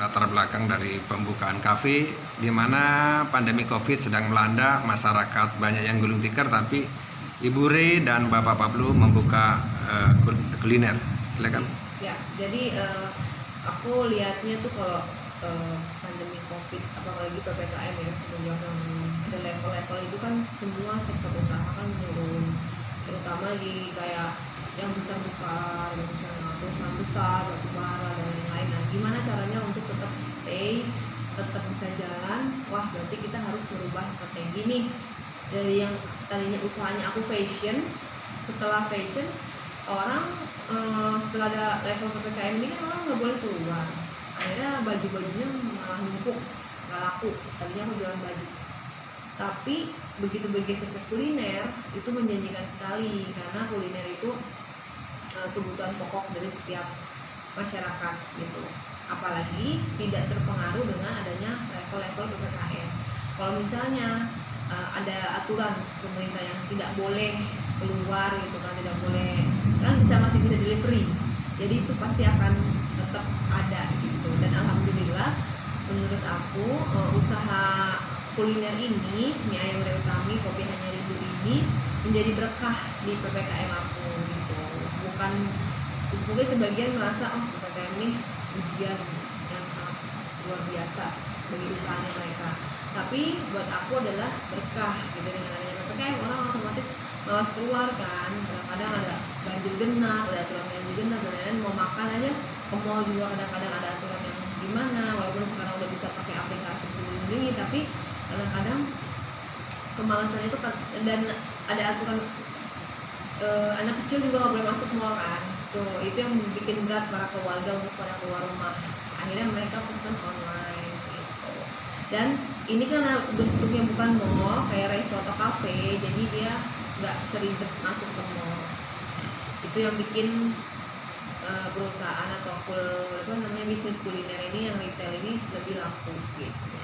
latar belakang dari pembukaan kafe, di mana pandemi COVID sedang melanda, masyarakat banyak yang gulung tikar, tapi Ibu Re dan Bapak Pablo membuka kuliner. Silakan. Ya, jadi aku lihatnya tuh kalau pandemi COVID, apalagi PPKM ya, semenjak yang ada level-level itu kan semua sektor usaha kan menurun, terutama di kayak yang besar-besar, misalnya perusahaan besar, batubara dan lain-lain. Nah, gimana caranya untuk tetap stay, tetap bisa jalan? Wah, berarti kita harus merubah strategi nih. Dari yang tadinya usahanya aku fashion, setelah fashion orang setelah ada level PPKM ini kan orang nggak boleh keluar. Akhirnya baju-bajunya malah numpuk, nggak laku. Tadinya aku jualan baju. Tapi begitu bergeser ke kuliner, itu menjanjikan sekali karena kuliner itu kebutuhan pokok dari setiap masyarakat gitu. Apalagi tidak terpengaruh dengan adanya level-level PPKM. Kalau misalnya ada aturan pemerintah yang tidak boleh keluar gitu kan, tidak boleh, kan masih bisa delivery, jadi itu pasti akan tetap ada gitu. Dan alhamdulillah menurut aku usaha kuliner ini, mie ayam Re Utami, kopi hanya Rindu ini menjadi berkah di PPKM aku gitu. Bukan mungkin sebagian merasa PPKM ini ujian yang sangat luar biasa bagi usahanya mereka, tapi buat aku adalah berkah gitu. Dengan adanya PPKM orang otomatis malas keluar kan, kadang-kadang ada ganjil genap, ada aturan ganjil genap dan lain-lain. Mau makan aja ke mall juga kadang-kadang ada aturan yang gimana, walaupun sekarang udah bisa pakai aplikasi peduli lindungi, tapi kadang-kadang kemalasan itu kan. Dan ada aturan anak kecil juga nggak boleh masuk mall kan, tuh itu yang bikin berat para keluarga untuk pada keluar rumah. Akhirnya mereka pesen online gitu. Dan ini karena bentuknya bukan mall kayak resto atau cafe, jadi dia nggak sering masuk ke mall. Itu yang bikin perusahaan atau bisnis kuliner ini, yang retail ini lebih laku gitu.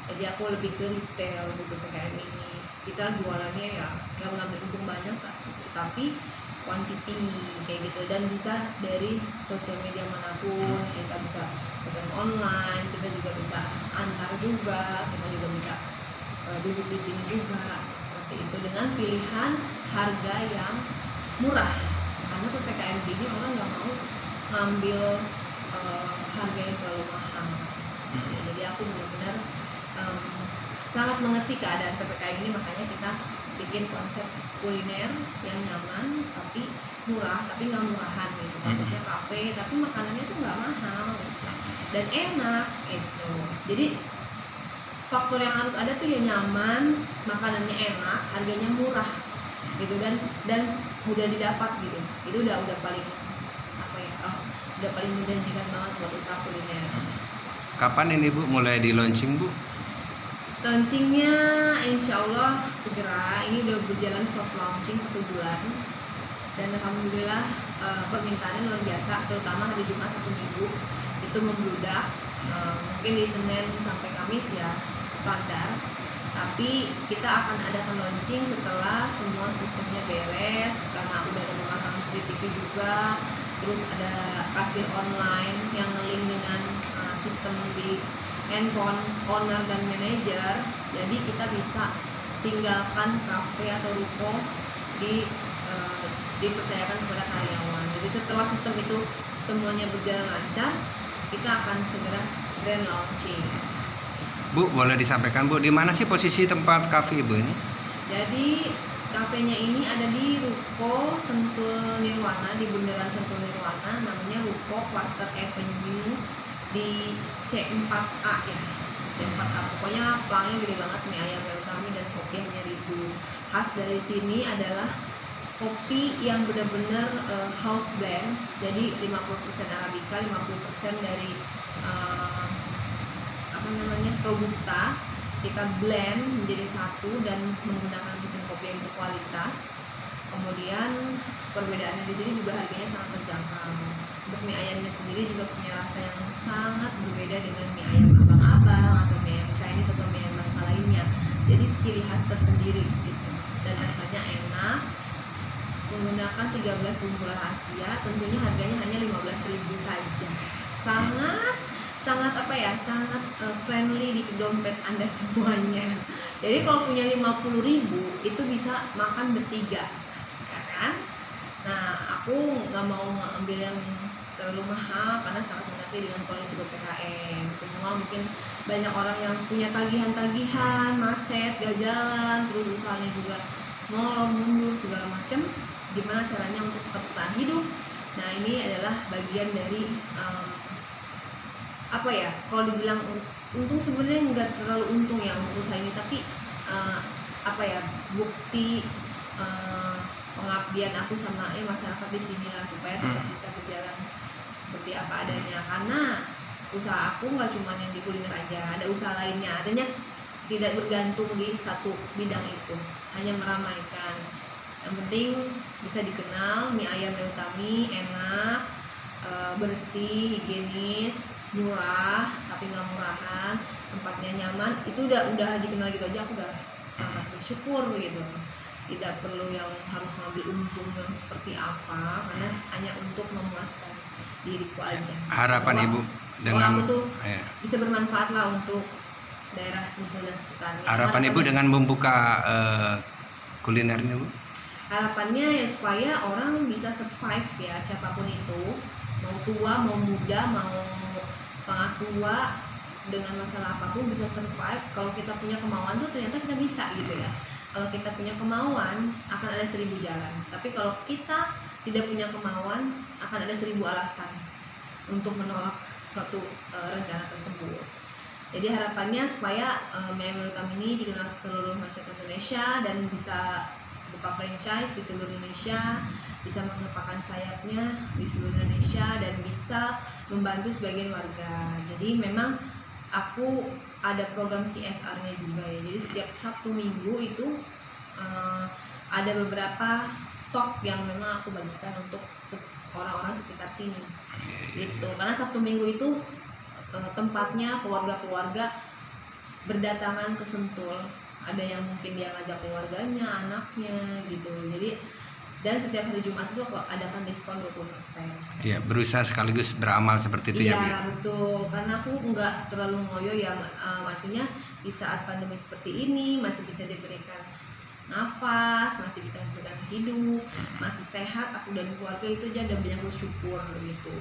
Jadi aku lebih ke retail di PPKM ini. Kita jualannya ya nggak mengambil untung banyak, tapi quantity kayak gitu, dan bisa dari sosial media manapun. Kita bisa pesan online, kita juga bisa antar juga, kita juga bisa duduk di sini juga seperti itu, dengan pilihan harga yang murah. Karena PPKM ini orang nggak mau ngambil harga yang terlalu mahal. Jadi aku benar-benar sangat mengerti keadaan PPKM ini, makanya kita bikin konsep kuliner yang nyaman tapi murah, tapi nggak murahan gitu. Maksudnya kafe tapi makanannya tuh nggak mahal dan enak gitu. Jadi faktor yang harus ada tuh ya nyaman, makanannya enak, harganya murah gitu, dan mudah didapat gitu. Itu udah paling udah paling menjanjikan banget buat usaha kuliner. Kapan ini Bu mulai di launching Bu? Launchingnya insya Allah segera. Ini udah berjalan soft launching 1 bulan, dan alhamdulillah permintaannya luar biasa, terutama hari Jumat 1 minggu itu membludak. Mungkin di Senin sampai Kamis ya standar, tapi kita akan adakan launching setelah semua sistemnya beres, karena udah ada memasang CCTV juga, terus ada kasir online yang nge-link dengan sistem di handphone owner dan manajer. Jadi kita bisa tinggalkan kafe atau ruko dipercayakan kepada karyawan. Jadi setelah sistem itu semuanya berjalan lancar, kita akan segera grand launching. Bu, boleh disampaikan Bu, di mana sih posisi tempat kafe Ibu ini? Jadi kafenya ini ada di Ruko Sentul Nirwana, di Bundaran Sentul Nirwana, namanya Ruko Cluster Avenue di C4A ya, C4A. Pokoknya pelangnya gede banget, mie ayam Re Utami dan kopi hanya Rindu. Khas dari sini adalah kopi yang benar-benar house blend, jadi 50% Arabica, 50% dari Robusta. Kita blend menjadi satu dan menggunakan mesin kopi yang berkualitas. Kemudian perbedaannya di sini juga harganya sangat terjangkau. Untuk mie ayamnya sendiri juga punya rasa yang sangat berbeda dengan mie ayam abang-abang atau mie ayam Chinese atau mie ayam bangka lainnya. Jadi ciri khas tersendiri gitu. Dan rasanya enak. Menggunakan 13 bumbu rahasia, tentunya harganya hanya 15.000 saja. sangat sangat friendly di dompet Anda semuanya. Jadi kalau punya 50.000 itu bisa makan bertiga, ya kan? Nah, aku nggak mau ambil yang terlalu mahal karena sangat mengerti dengan kondisi PPKM. Semua mungkin banyak orang yang punya tagihan-tagihan, macet, gak jalan, terus usahanya juga molor mundur segala macam. Gimana caranya untuk tetap bertahan hidup? Nah, ini adalah bagian dari kalau dibilang untung, sebenarnya nggak terlalu untung ya untuk usaha ini, tapi bukti pengabdian aku sama masyarakat di sini lah, supaya tetap bisa berjalan seperti apa adanya. Karena usaha aku nggak cuma yang di kuliner aja, ada usaha lainnya, artinya tidak bergantung di satu bidang itu, hanya meramaikan. Yang penting bisa dikenal, mie ayam Utami enak, bersih, higienis, murah tapi nggak murahan, tempatnya nyaman, itu udah dikenal gitu aja aku udah sangat bersyukur gitu. Tidak perlu yang harus ngambil untung yang seperti apa, karena hanya untuk memuaskan diriku aja. Harapan Ibu dengan aku tuh bisa bermanfaat lah untuk daerah Sentul dan sekitarnya. Harapan Ibu dengan membuka kuliner ini, Bu? Harapannya ya supaya orang bisa survive ya, siapapun itu, mau tua, mau muda, mau setengah tua, dengan masalah apapun bisa survive. Kalau kita punya kemauan tuh ternyata kita bisa gitu ya. Kalau kita punya kemauan akan ada 1000 jalan, tapi kalau kita tidak punya kemauan akan ada 1000 alasan untuk menolak suatu rencana tersebut. Jadi harapannya supaya mie ayam Utami ini dikenal seluruh masyarakat Indonesia dan bisa buka franchise di seluruh Indonesia, bisa mengepakkan sayapnya di seluruh Indonesia dan bisa membantu sebagian warga. Jadi memang aku ada program CSR-nya juga ya. Jadi setiap Sabtu Minggu itu ada beberapa stok yang memang aku bagikan untuk orang-orang sekitar sini. Gitu. Karena Sabtu Minggu itu tempatnya keluarga-keluarga berdatangan ke Sentul. Ada yang mungkin dia ngajak keluarganya, anaknya gitu. Jadi dan setiap hari Jumat itu aku adakan diskon 20%. Iya, berusaha sekaligus beramal seperti itu ya, Bu. Iya, betul. Karena aku nggak terlalu ngoyo ya, artinya di saat pandemi seperti ini masih bisa diberikan nafas, masih bisa diberikan hidup, masih sehat, aku dan keluarga itu aja udah banyak bersyukur gitu.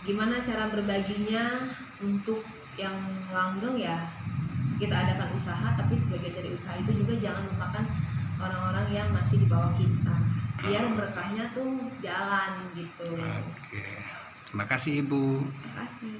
Gimana cara berbaginya untuk yang langgeng ya? Kita adakan usaha, tapi sebagian dari usaha itu juga jangan lupakan orang-orang yang masih di bawah kita, biar berkahnya tuh jalan gitu. Oke. Terima kasih Ibu. Terima kasih.